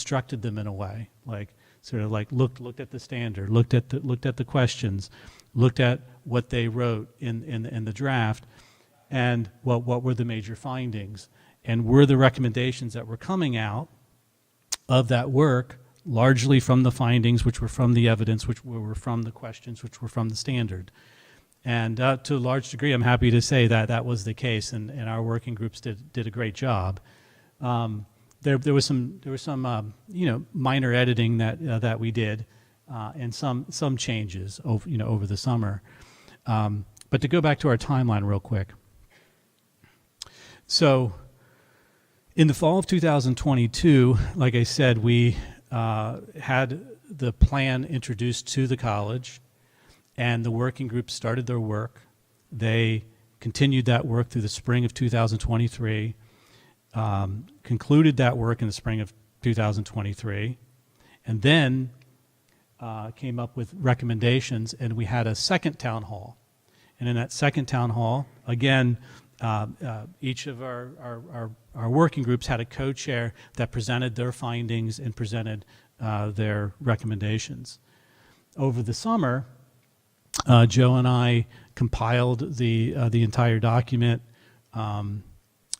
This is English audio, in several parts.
instructed them in a way, like sort of like looked at the standard, looked at the questions, looked at what they wrote in the draft, and what were the major findings, and were the recommendations that were coming out of that work largely from the findings, which were from the evidence, which were from the questions, which were from the standard. And to a large degree, I'm happy to say that that was the case, and our working groups did a great job. There was some minor editing that we did, and some changes over the summer. But to go back to our timeline real quick. So in the fall of 2022, like I said, we had the plan introduced to the college, and the working group started their work. They continued that work through the spring of 2023, concluded that work in the spring of 2023, and then came up with recommendations, and we had a second town hall. And in that second town hall, again, each of our working groups had a co-chair that presented their findings and presented their recommendations. Over the summer, Joe and I compiled the entire document,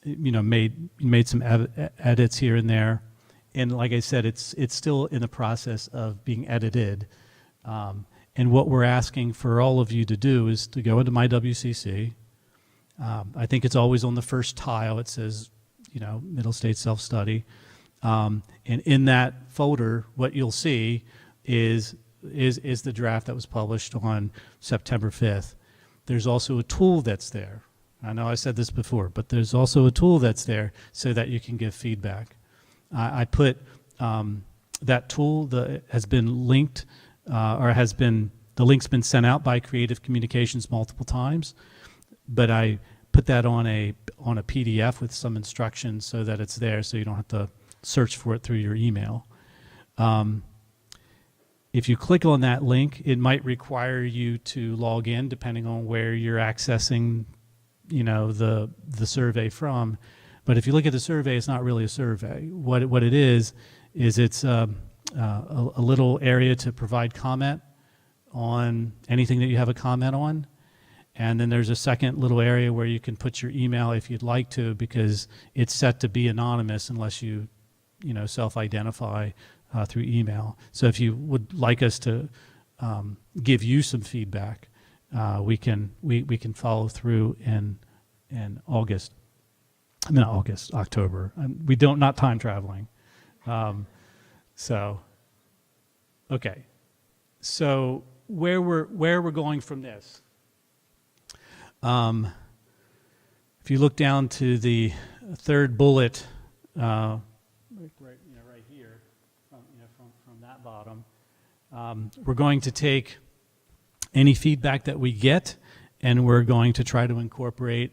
made some edits here and there, and like I said, it's still in the process of being edited. And what we're asking for all of you to do is to go into my WCC. I think it's always on the first tile. It says, Middle State Self-Study. And in that folder, what you'll see is the draft that was published on September 5th. There's also a tool that's there. I know I said this before, but there's also a tool that's there so that you can give feedback. I put that tool has been linked, the link's been sent out by Creative Communications multiple times, but I put that on a PDF with some instructions so that it's there, so you don't have to search for it through your email. If you click on that link, it might require you to log in, depending on where you're accessing, the survey from. But if you look at the survey, it's not really a survey. What it is it's a little area to provide comment on anything that you have a comment on. And then there's a second little area where you can put your email if you'd like to, because it's set to be anonymous unless you self-identify through email. So if you would like us to give you some feedback, we can follow through in October. We don't, not time traveling. Okay. So where we're going from this. If you look down to the third bullet, right here, from that bottom, we're going to take any feedback that we get, and we're going to try to incorporate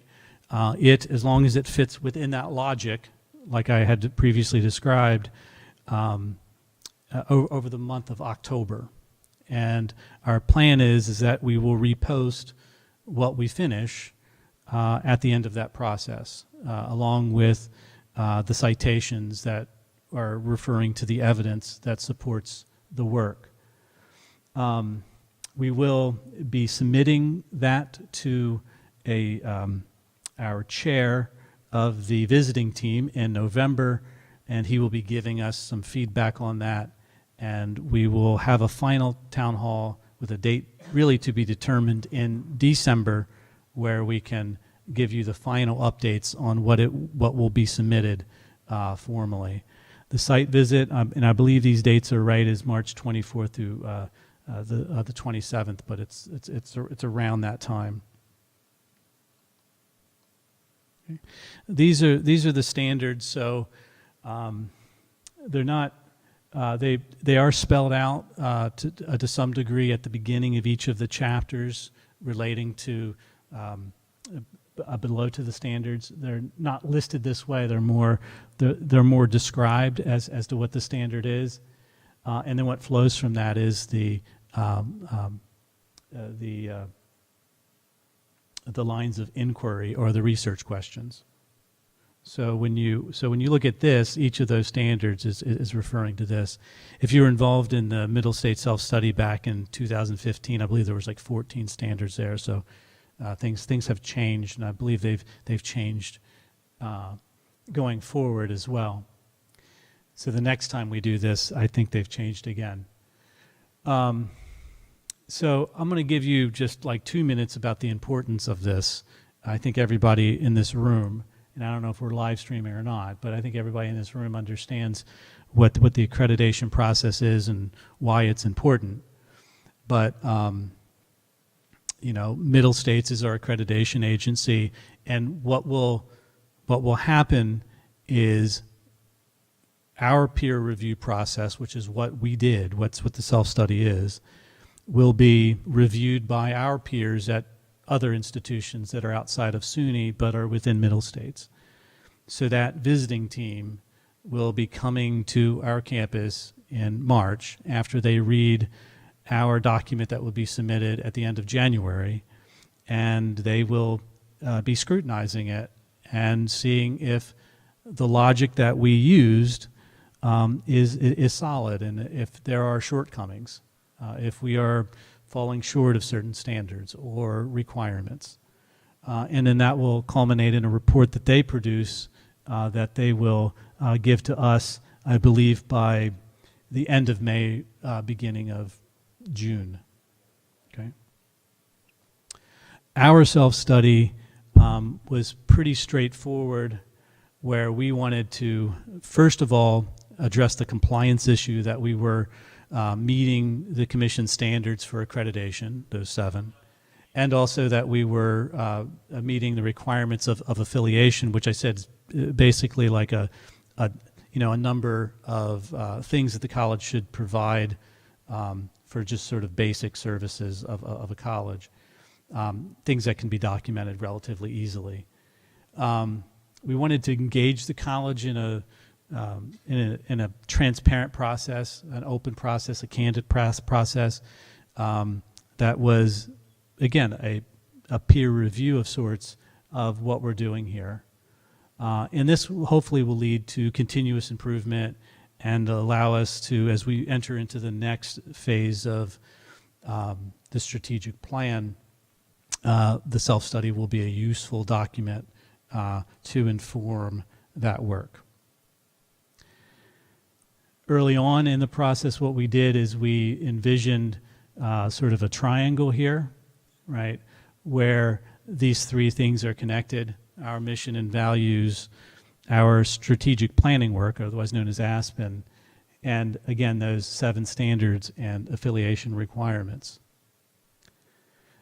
it, as long as it fits within that logic, like I had previously described, over the month of October. And our plan is that we will repost what we finish at the end of that process, along with the citations that are referring to the evidence that supports the work. We will be submitting that to our chair of the visiting team in November, and he will be giving us some feedback on that. And we will have a final town hall with a date really to be determined in December, where we can give you the final updates on what will be submitted formally. The site visit, and I believe these dates are right, is March 24th through the 27th, but it's around that time. Okay. These are the standards, so they're not. They are spelled out to some degree at the beginning of each of the chapters relating to below to the standards. They're not listed this way. They're more described as to what the standard is, and then what flows from that is the lines of inquiry or the research questions. So when you look at this, each of those standards is referring to this. If you were involved in the Middle State Self-Study back in 2015, I believe there was like 14 standards there. So things have changed, and I believe they've changed going forward as well. So the next time we do this, I think they've changed again. So I'm going to give you just like 2 minutes about the importance of this. I think everybody in this room, and I don't know if we're live streaming or not, but I think everybody in this room understands what the accreditation process is and why it's important. But you know, Middle States is our accreditation agency, and what will happen is our peer review process, which is what we did, what the self-study is, will be reviewed by our peers at other institutions that are outside of SUNY but are within Middle States. So that visiting team will be coming to our campus in March after they read our document that will be submitted at the end of January, and they will be scrutinizing it and seeing if the logic that we used is solid, and if there are shortcomings, if we are falling short of certain standards or requirements. And then that will culminate in a report that they produce that they will give to us, I believe, by the end of May, beginning of June. Okay. Our self-study was pretty straightforward, where we wanted to, first of all, address the compliance issue that we were meeting the commission standards for accreditation, those 7, and also that we were meeting the requirements of affiliation, which I said is basically like a number of things that the college should provide for just sort of basic services of a college, things that can be documented relatively easily. We wanted to engage the college in a transparent process, an open process, a candid process that was, again, a peer review of sorts of what we're doing here. And this hopefully will lead to continuous improvement and allow us to, as we enter into the next phase of the strategic plan, the self-study will be a useful document to inform that work. Early on in the process, what we did is we envisioned sort of a triangle here, right, where these 3 things are connected: our mission and values, our strategic planning work, otherwise known as ASPEN, and again, those 7 standards and affiliation requirements.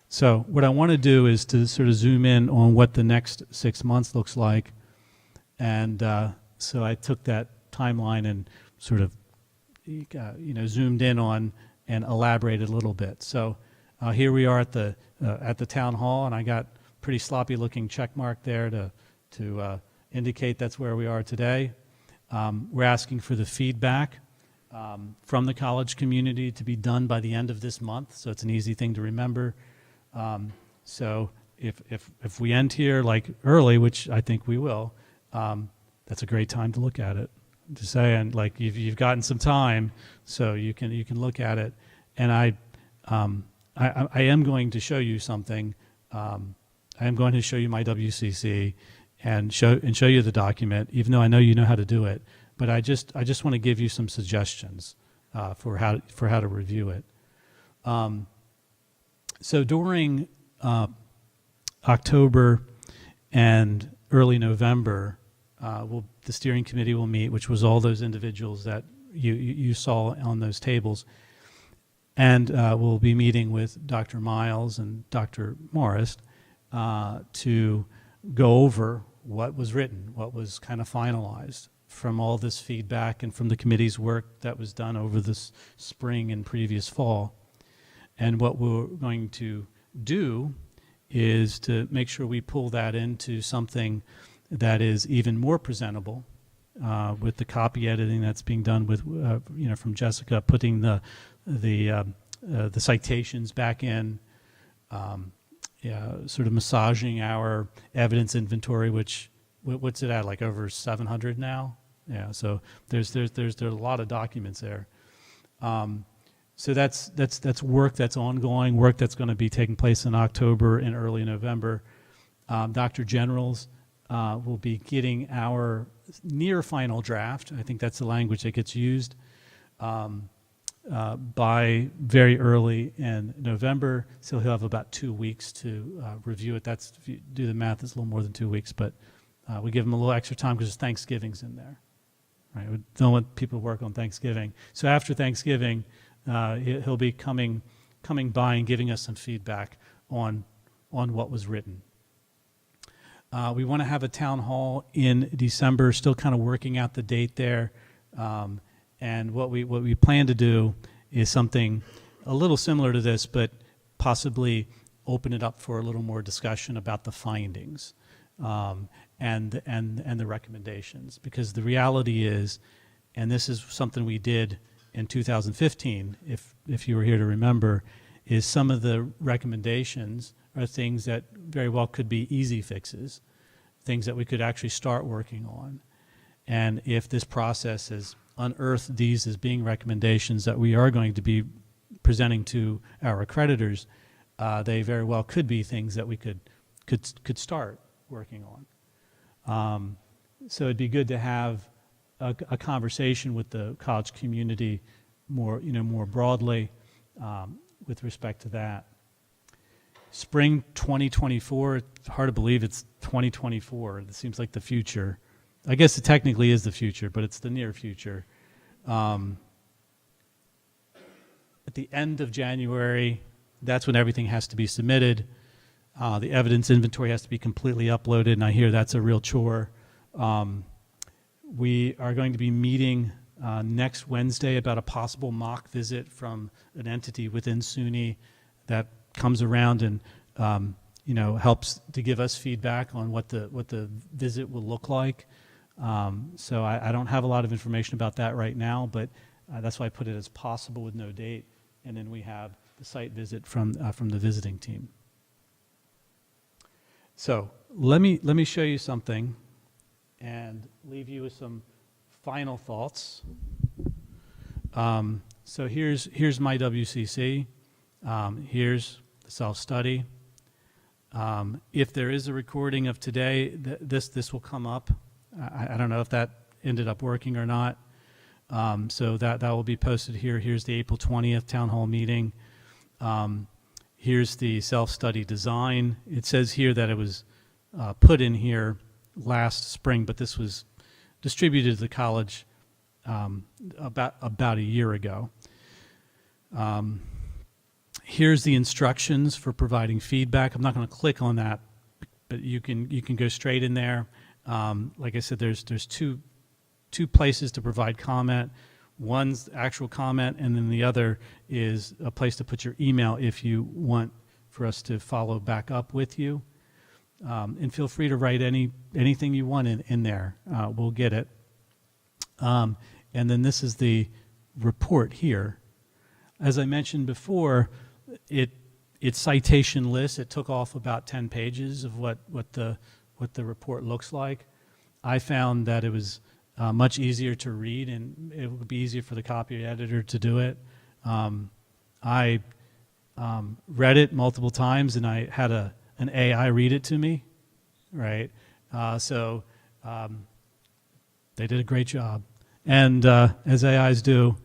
So what I want to do is to sort of zoom in on what the next 6 months looks like. And so I took that timeline and sort of zoomed in on and elaborated a little bit. So here we are at the town hall, and I got pretty sloppy looking check mark there to indicate that's where we are today. We're asking for the feedback from the college community to be done by the end of this month, so it's an easy thing to remember. So if we end here like early, which I think we will, that's a great time to look at it. To say, and like you've gotten some time, so you can look at it. And I am going to show you something. I am going to show you my WCC and show you the document, even though I know you know how to do it. But I just want to give you some suggestions for how to review it. So during October and early November, the steering committee will meet, which was all those individuals that you saw on those tables, and we'll be meeting with Dr. Miles and Dr. Morris to go over what was written, what was kind of finalized from all this feedback and from the committee's work that was done over this spring and previous fall. And what we're going to do is to make sure we pull that into something that is even more presentable, with the copy editing that's being done with, from Jessica, putting the citations back in, sort of massaging our evidence inventory, which what's it at, like over 700 now? Yeah, so there's a lot of documents there. So that's work that's ongoing, work that's going to be taking place in October and early November. Dr. Generals will be getting our near final draft. I think that's the language that gets used by very early in November. So he'll have about 2 weeks to review it. That's, if you do the math, it's a little more than 2 weeks, but we give him a little extra time because Thanksgiving's in there. Right? We don't want people to work on Thanksgiving. So after Thanksgiving, he'll be coming by and giving us some feedback on what was written. We want to have a town hall in December, still kind of working out the date there. And what we plan to do is something a little similar to this, but possibly open it up for a little more discussion about the findings and the recommendations. Because the reality is, and this is something we did in 2015, if you were here to remember, is some of the recommendations are things that very well could be easy fixes, things that we could actually start working on. And if this process has unearthed these as being recommendations that we are going to be presenting to our accreditors, they very well could be things that we could start working on. So it'd be good to have a conversation with the college community more broadly with respect to that. Spring 2024, it's hard to believe it's 2024. It seems like the future. I guess it technically is the future, but it's the near future. At the end of January, that's when everything has to be submitted. The evidence inventory has to be completely uploaded, and I hear that's a real chore. We are going to be meeting next Wednesday about a possible mock visit from an entity within SUNY that comes around and helps to give us feedback on what the visit will look like. So I don't have a lot of information about that right now, but that's why I put it as possible with no date. And then we have the site visit from the visiting team. So let me show you something and leave you with some final thoughts. So here's my WCC. Here's the self-study. If there is a recording of today, this will come up. I don't know if that ended up working or not. So that will be posted here. Here's the April 20th town hall meeting. Here's the self-study design. It says here that it was put in here last spring, but this was distributed to the college about a year ago. Here's the instructions for providing feedback. I'm not going to click on that, but you can go straight in there. Like I said, there's two places to provide comment. One's actual comment, and then the other is a place to put your email if you want for us to follow back up with you. And feel free to write anything you want in there. We'll get it. And then this is the report here. As I mentioned before, it's citation list. It took off about 10 pages of what the report looks like. I found that it was much easier to read, and it would be easier for the copy editor to do it. I read it multiple times, and I had an AI read it to me, right? So they did a great job, and as AIs do,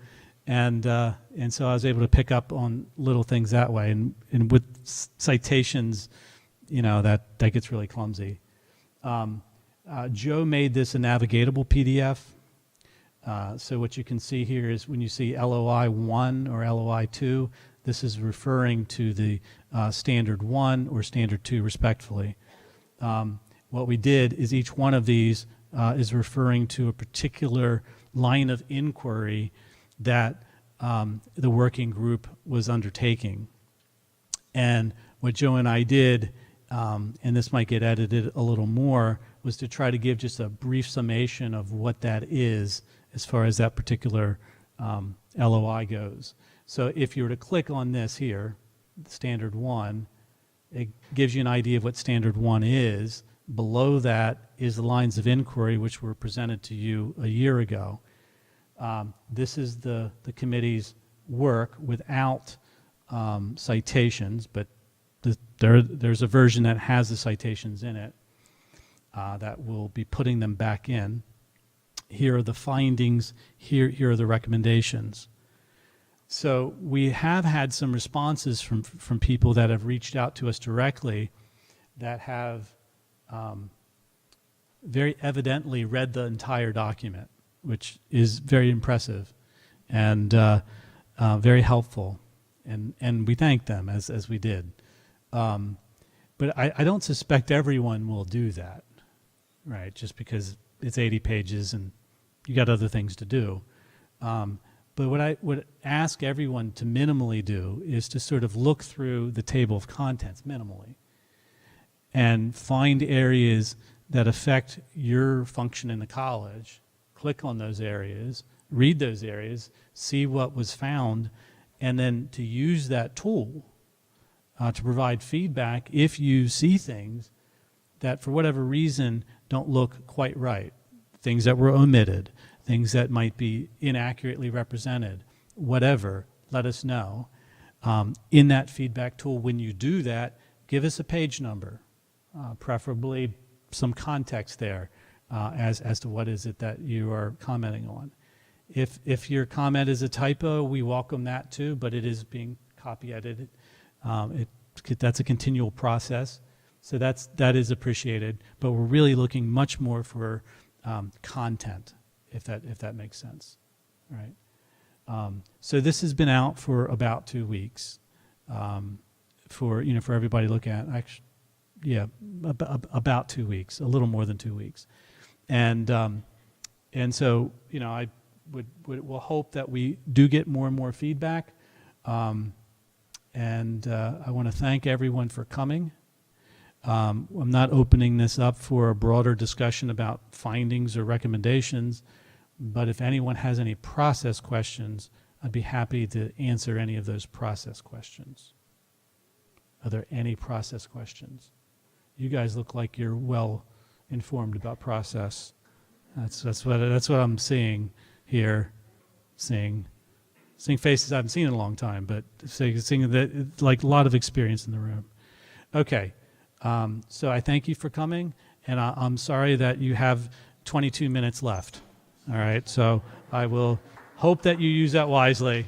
and so I was able to pick up on little things that way. And with citations, that gets really clumsy. Joe made this a navigatable PDF. So what you can see here is when you see LOI 1 or LOI 2, this is referring to the Standard 1 or Standard 2 respectively. What we did is each one of these is referring to a particular line of inquiry that the working group was undertaking. And what Joe and I did, and this might get edited a little more, was to try to give just a brief summation of what that is as far as that particular LOI goes. So if you were to click on this here, Standard 1, it gives you an idea of what Standard 1 is. Below that is the lines of inquiry, which were presented to you a year ago. This is the committee's work without citations, but there's a version that has the citations in it that will be putting them back in. Here are the findings, here are the recommendations. So we have had some responses from people that have reached out to us directly that have very evidently read the entire document, which is very impressive and very helpful. And we thank them as we did. But I don't suspect everyone will do that, right? Just because it's 80 pages and you got other things to do. But what I would ask everyone to minimally do is to sort of look through the table of contents minimally and find areas that affect your function in the college. Click on those areas, read those areas, see what was found, and then to use that tool to provide feedback if you see things that for whatever reason don't look quite right, things that were omitted, things that might be inaccurately represented, whatever, let us know. In that feedback tool, when you do that, give us a page number, preferably some context there as to what is it that you are commenting on. If your comment is a typo, we welcome that too, but it is being copy edited. That's a continual process, so that is appreciated. But we're really looking much more for content, if that makes sense, right? So this has been out for about 2 weeks, for everybody to look at. Actually, yeah, about 2 weeks, a little more than 2 weeks, and so I will hope that we do get more and more feedback. And I want to thank everyone for coming. I'm not opening this up for a broader discussion about findings or recommendations, but if anyone has any process questions, I'd be happy to answer any of those process questions. Are there any process questions? You guys look like you're well informed about process. That's what I'm seeing here, seeing faces I haven't seen in a long time, but seeing that, like, a lot of experience in the room. Okay, so I thank you for coming, and I'm sorry that you have 22 minutes left. All right, so I will hope that you use that wisely.